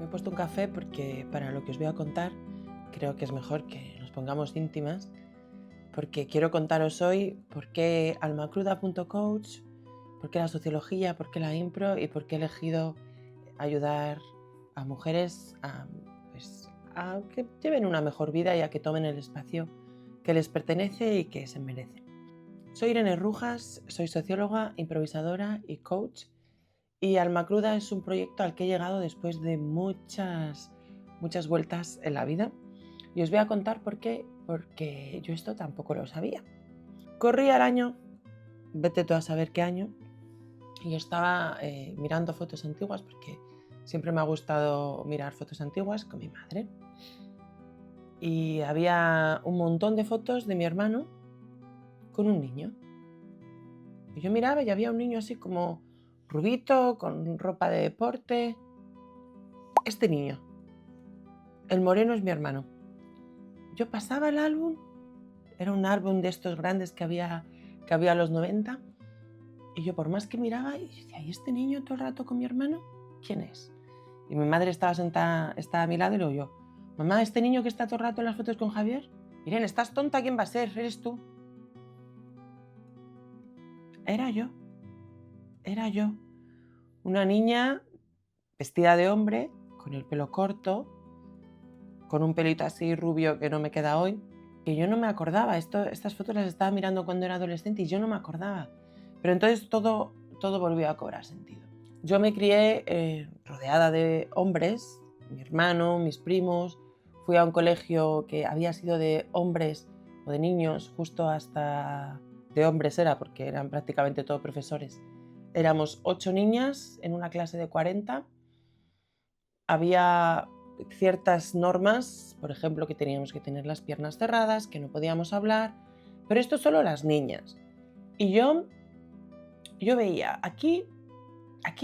Me he puesto un café porque para lo que os voy a contar creo que es mejor que nos pongamos íntimas, porque quiero contaros hoy por qué almacruda.coach, por qué la sociología, por qué la impro y por qué he elegido ayudar a mujeres a que lleven una mejor vida y a que tomen el espacio que les pertenece y que se merecen. Soy Irene Rujas, soy socióloga, improvisadora y coach. Y Alma Cruda es un proyecto al que he llegado después de muchas vueltas en la vida. Y os voy a contar por qué, porque yo esto tampoco lo sabía. Corría el año, vete tú a saber qué año, y yo estaba mirando fotos antiguas, porque siempre me ha gustado mirar fotos antiguas con mi madre. Y había un montón de fotos de mi hermano con un niño. Y yo miraba y había un niño así como rubito, con ropa de deporte. Este niño, el moreno, es mi hermano. Yo pasaba el álbum, era un álbum de estos grandes que había en los 90, y yo por más que miraba, y decía, ¿y este niño todo el rato con mi hermano? ¿Quién es? Y mi madre estaba sentada, estaba a mi lado, y luego yo, mamá, ¿este niño que está todo el rato en las fotos con Javier? Irene, ¿estás tonta? ¿Quién va a ser? ¿Eres tú? Era yo. Una niña vestida de hombre, con el pelo corto, con un pelito así rubio que no me queda hoy, que yo no me acordaba. Estas fotos las estaba mirando cuando era adolescente y yo no me acordaba. Pero entonces todo volvió a cobrar sentido. Yo me crié rodeada de hombres, mi hermano, mis primos. Fui a un colegio que había sido de hombres o de niños, justo hasta de hombres era, porque eran prácticamente todos profesores. Éramos 8 niñas en una clase de 40. Había ciertas normas, por ejemplo, que teníamos que tener las piernas cerradas, que no podíamos hablar, pero esto solo las niñas. Y yo veía, aquí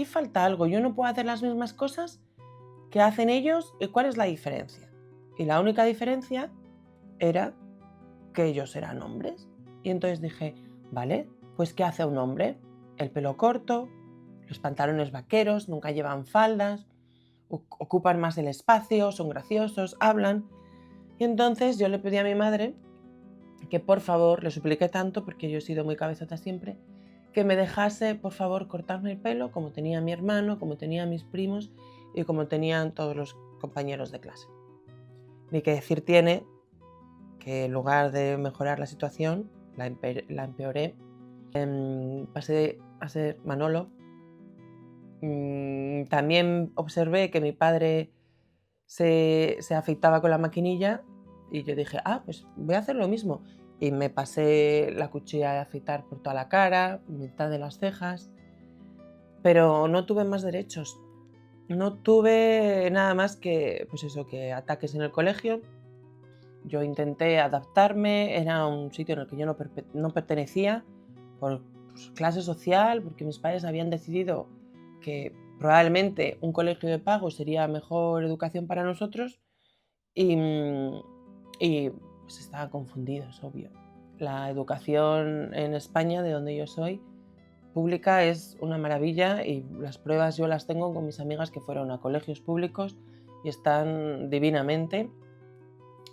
falta algo, yo no puedo hacer las mismas cosas que hacen ellos, ¿y cuál es la diferencia? Y la única diferencia era que ellos eran hombres. Y entonces dije, vale, pues ¿qué hace un hombre? El pelo corto, los pantalones vaqueros, nunca llevan faldas, ocupan más el espacio, son graciosos, hablan. Y entonces yo le pedí a mi madre que por favor, le supliqué tanto porque yo he sido muy cabezota siempre, que me dejase por favor cortarme el pelo como tenía mi hermano, como tenía mis primos y como tenían todos los compañeros de clase. Ni que decir tiene que en lugar de mejorar la situación, la empeoré. Pasé a ser Manolo. También observé que mi padre se afeitaba con la maquinilla y yo dije, pues voy a hacer lo mismo. Y me pasé la cuchilla de afeitar por toda la cara, mitad de las cejas, pero no tuve más derechos. No tuve nada más que, pues eso, que ataques en el colegio. Yo intenté adaptarme, era un sitio en el que yo no pertenecía por clase social, porque mis padres habían decidido que probablemente un colegio de pago sería mejor educación para nosotros y pues estaban confundidos, obvio. La educación en España, de donde yo soy, pública, es una maravilla y las pruebas yo las tengo con mis amigas que fueron a colegios públicos y están divinamente,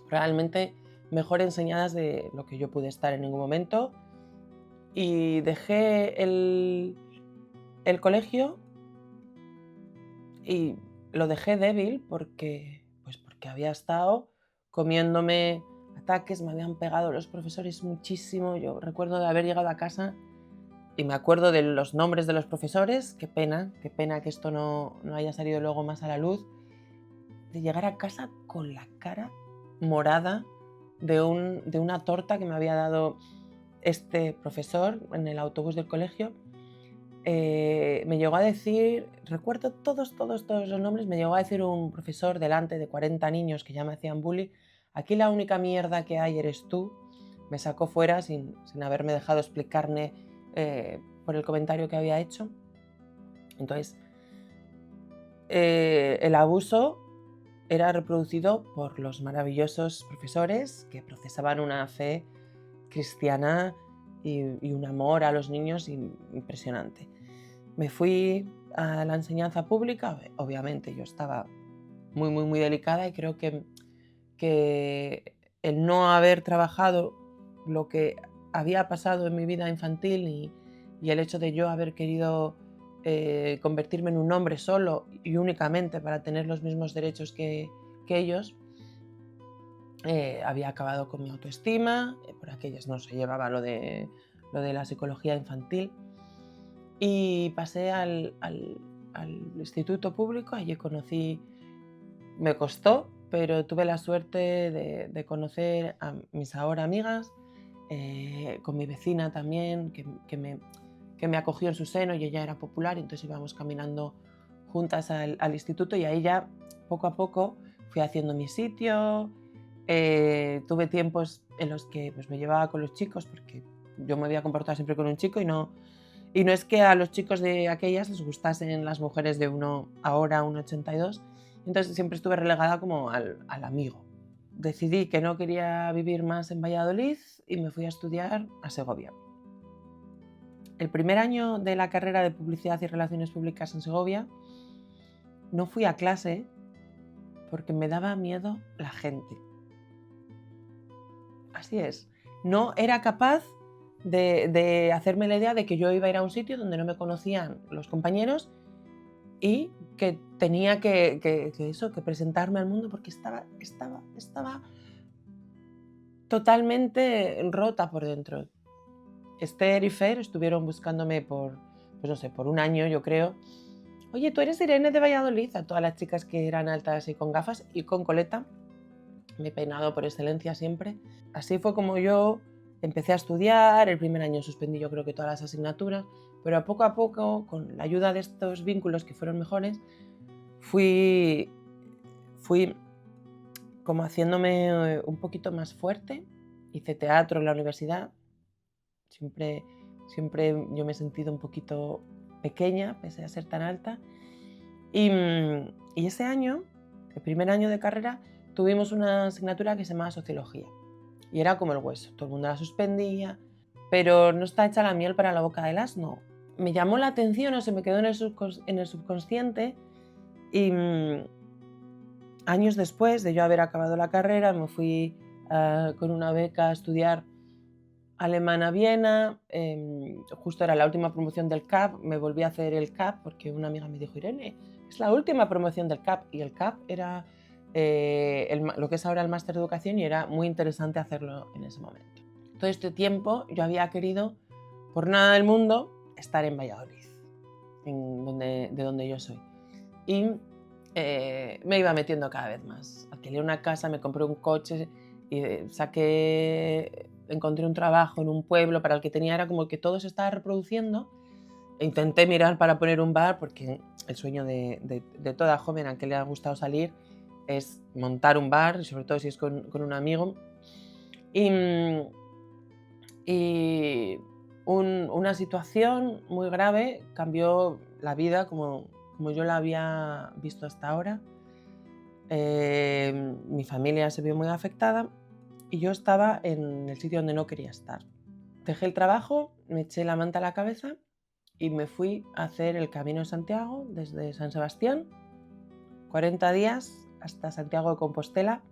realmente mejor enseñadas de lo que yo pude estar en ningún momento. Y dejé el colegio y lo dejé débil porque había estado comiéndome ataques, me habían pegado los profesores muchísimo. Yo recuerdo de haber llegado a casa y me acuerdo de los nombres de los profesores, qué pena que esto no haya salido luego más a la luz, de llegar a casa con la cara morada de una torta que me había dado este profesor en el autobús del colegio. Me llegó a decir, recuerdo todos los nombres, me llegó a decir un profesor delante de 40 niños que ya me hacían bullying, aquí la única mierda que hay eres tú. Me sacó fuera sin haberme dejado explicarme por el comentario que había hecho. Entonces, el abuso era reproducido por los maravillosos profesores que procesaban una fe cristiana y un amor a los niños impresionante. Me fui a la enseñanza pública, obviamente yo estaba muy, muy, muy delicada, y creo que el no haber trabajado lo que había pasado en mi vida infantil y el hecho de yo haber querido convertirme en un hombre solo y únicamente para tener los mismos derechos que ellos, había acabado con mi autoestima. Por aquellas no se llevaba lo de la psicología infantil, y pasé al instituto público. Allí conocí, me costó, pero tuve la suerte de conocer a mis ahora amigas, con mi vecina también, que me acogió en su seno, y ella era popular, y entonces íbamos caminando juntas al instituto, y ahí ya poco a poco fui haciendo mi sitio. Tuve tiempos en los que pues, me llevaba con los chicos, porque yo me había comportado siempre con un chico, y no es que a los chicos de aquellas les gustasen las mujeres de ahora 1,82. Entonces siempre estuve relegada como al amigo. Decidí que no quería vivir más en Valladolid y me fui a estudiar a Segovia. El primer año de la carrera de Publicidad y Relaciones Públicas en Segovia no fui a clase porque me daba miedo la gente. Así es. No era capaz de hacerme la idea de que yo iba a ir a un sitio donde no me conocían los compañeros y que tenía que presentarme al mundo, porque estaba totalmente rota por dentro. Esther y Fer estuvieron buscándome por un año, yo creo. Oye, ¿tú eres Irene de Valladolid? A todas las chicas que eran altas y con gafas y con coleta. Me he peinado por excelencia siempre. Así fue como yo empecé a estudiar. El primer año suspendí yo creo que todas las asignaturas, pero a poco, con la ayuda de estos vínculos que fueron mejores, fui como haciéndome un poquito más fuerte. Hice teatro en la universidad. Siempre yo me he sentido un poquito pequeña, pese a ser tan alta. Y ese año, el primer año de carrera, tuvimos una asignatura que se llamaba Sociología. Y era como el hueso, todo el mundo la suspendía, pero no está hecha la miel para la boca del asno. Me llamó la atención, o se me quedó en el subconsciente, y años después de yo haber acabado la carrera, me fui con una beca a estudiar alemán a Viena. Justo era la última promoción del CAP, me volví a hacer el CAP porque una amiga me dijo: Irene, es la última promoción del CAP, y el CAP era lo que es ahora el máster de educación, y era muy interesante hacerlo en ese momento. Todo este tiempo yo había querido, por nada del mundo, estar en Valladolid, de donde yo soy, y me iba metiendo cada vez más. Alquilé una casa, me compré un coche y encontré un trabajo en un pueblo para el que tenía, era como que todo se estaba reproduciendo. Intenté mirar para poner un bar, porque el sueño de toda joven a que le ha gustado salir es montar un bar, sobre todo si es con un amigo. Y una situación muy grave cambió la vida como yo la había visto hasta ahora. Mi familia se vio muy afectada y yo estaba en el sitio donde no quería estar. Dejé el trabajo, me eché la manta a la cabeza y me fui a hacer el Camino de Santiago desde San Sebastián, 40 días hasta Santiago de Compostela.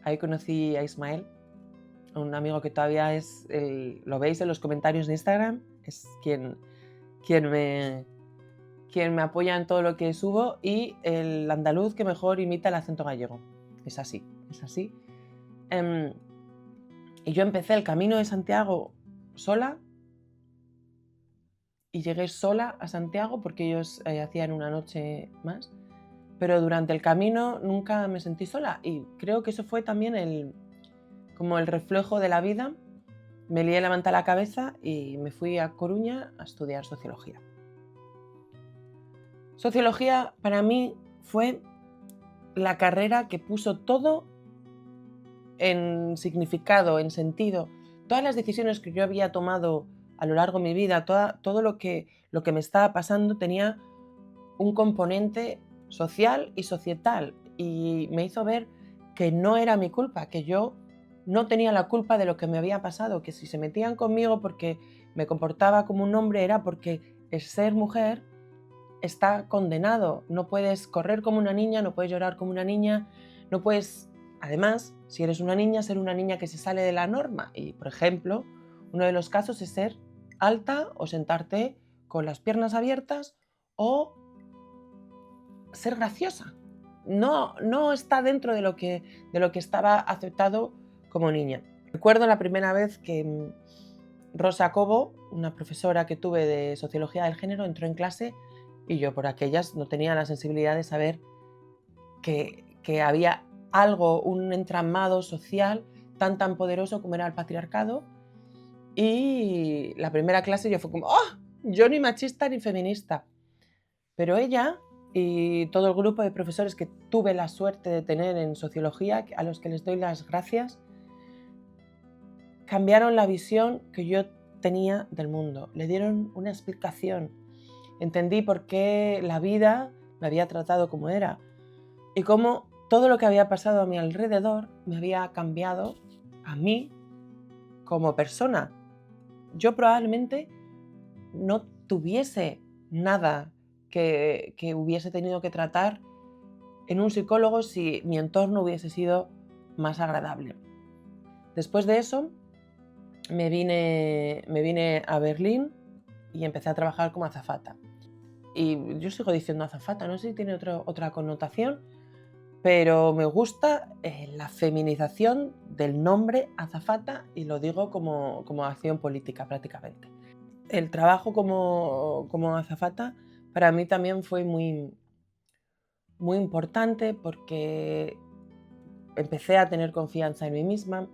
Ahí conocí a Ismael, un amigo que todavía lo veis en los comentarios de Instagram, es quien me apoya en todo lo que subo, y el andaluz que mejor imita el acento gallego. Es así. Y yo empecé el Camino de Santiago sola, y llegué sola a Santiago porque ellos hacían una noche más, pero durante el camino nunca me sentí sola, y creo que eso fue también como el reflejo de la vida. Me lié la manta a la cabeza y me fui a Coruña a estudiar Sociología. Sociología para mí fue la carrera que puso todo en significado, en sentido. Todas las decisiones que yo había tomado a lo largo de mi vida, todo lo que me estaba pasando tenía un componente social y societal, y me hizo ver que no era mi culpa, que yo no tenía la culpa de lo que me había pasado, que si se metían conmigo porque me comportaba como un hombre era porque el ser mujer está condenado. No puedes correr como una niña, no puedes llorar como una niña, no puedes, además, si eres una niña, ser una niña que se sale de la norma. Y, por ejemplo, uno de los casos es ser alta o sentarte con las piernas abiertas o ser graciosa. No está dentro de lo que estaba aceptado como niña. Recuerdo la primera vez que Rosa Cobo, una profesora que tuve de Sociología del Género, entró en clase y yo por aquellas no tenía la sensibilidad de saber que había algo, un entramado social tan poderoso como era el patriarcado. Y la primera clase yo fue como, ¡oh! Yo ni machista ni feminista. Pero ella y todo el grupo de profesores que tuve la suerte de tener en sociología, a los que les doy las gracias, cambiaron la visión que yo tenía del mundo. Le dieron una explicación. Entendí por qué la vida me había tratado como era y cómo todo lo que había pasado a mi alrededor me había cambiado a mí como persona. Yo probablemente no tuviese nada que hubiese tenido que tratar en un psicólogo si mi entorno hubiese sido más agradable. Después de eso me vine a Berlín y empecé a trabajar como azafata. Y yo sigo diciendo azafata, no sé si tiene otra connotación, pero me gusta la feminización del nombre azafata y lo digo como acción política prácticamente. El trabajo como azafata para mí también fue muy importante porque empecé a tener confianza en mí misma.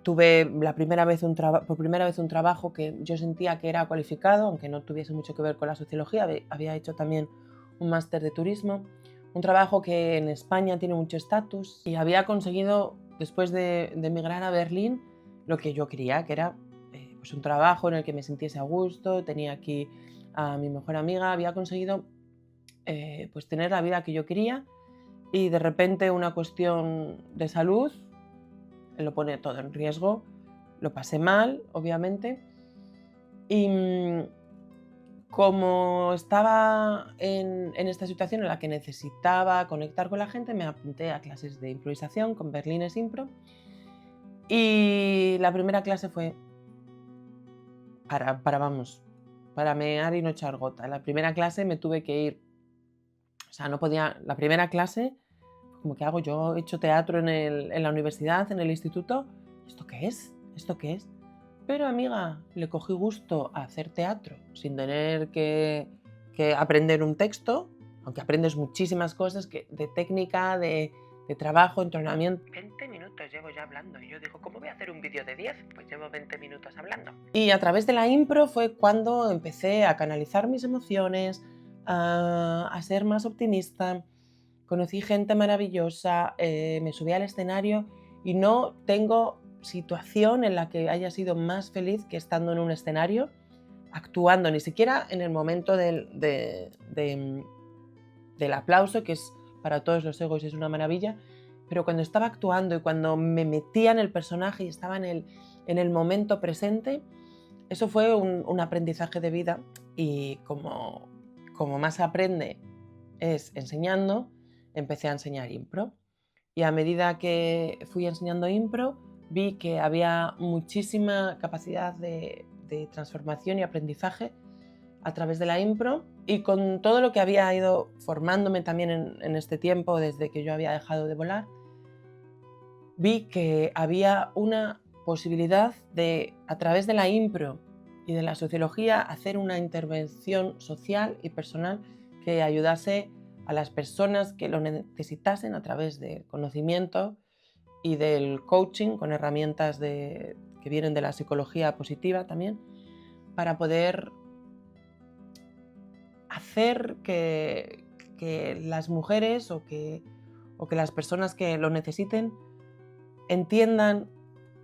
Tuve por primera vez un trabajo que yo sentía que era cualificado, aunque no tuviese mucho que ver con la sociología. Había hecho también un máster de turismo, un trabajo que en España tiene mucho estatus, y había conseguido, después de emigrar a Berlín, lo que yo quería, que era pues un trabajo en el que me sintiese a gusto. Tenía aquí a mi mejor amiga, había conseguido pues tener la vida que yo quería, y de repente una cuestión de salud lo pone todo en riesgo. Lo pasé mal, obviamente, y como estaba en esta situación en la que necesitaba conectar con la gente, me apunté a clases de improvisación con Berlines Impro, y la primera clase fue para mear y no echar gota. La primera clase me tuve que ir, o sea, no podía. La primera clase, como, ¿qué hago? Yo he hecho teatro en la universidad, en el instituto. ¿Esto qué es? ¿Esto qué es? Pero, amiga, le cogí gusto a hacer teatro sin tener que aprender un texto, aunque aprendes muchísimas cosas de técnica, de trabajo, entrenamiento. 20 minutos llevo ya hablando y yo digo, ¿cómo voy a hacer un vídeo de 10? Pues llevo 20 minutos hablando. Y a través de la impro fue cuando empecé a canalizar mis emociones, a ser más optimista. Conocí gente maravillosa, me subí al escenario y no tengo situación en la que haya sido más feliz que estando en un escenario, actuando, ni siquiera en el momento del aplauso, que es para todos los egos y es una maravilla, pero cuando estaba actuando y cuando me metía en el personaje y estaba en el momento presente, eso fue un aprendizaje de vida. Y como más aprende es enseñando, empecé a enseñar impro. Y a medida que fui enseñando impro, vi que había muchísima capacidad de transformación y aprendizaje a través de la impro, y con todo lo que había ido formándome también en este tiempo, desde que yo había dejado de volar, vi que había una posibilidad de, a través de la impro y de la sociología, hacer una intervención social y personal que ayudase a las personas que lo necesitasen a través del conocimiento y del coaching, con herramientas que vienen de la psicología positiva también, para poder hacer que las mujeres o que las personas que lo necesiten entiendan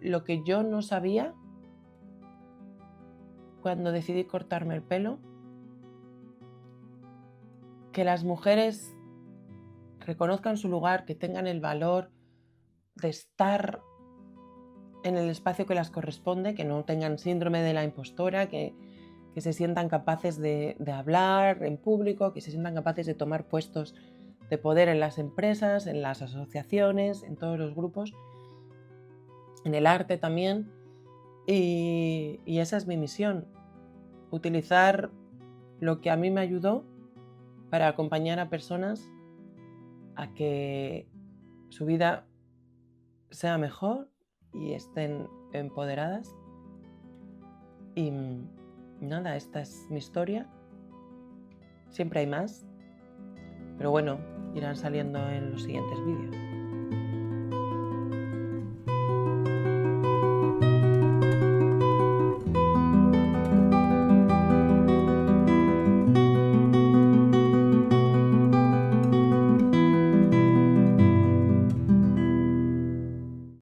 lo que yo no sabía cuando decidí cortarme el pelo, que las mujeres reconozcan su lugar, que tengan el valor de estar en el espacio que les corresponde, que no tengan síndrome de la impostora, que que se sientan capaces de hablar en público, que se sientan capaces de tomar puestos de poder en las empresas, en las asociaciones, en todos los grupos, en el arte también. Y esa es mi misión, utilizar lo que a mí me ayudó para acompañar a personas a que su vida sea mejor y estén empoderadas. Y nada, esta es mi historia. Siempre hay más, pero bueno, irán saliendo en los siguientes vídeos.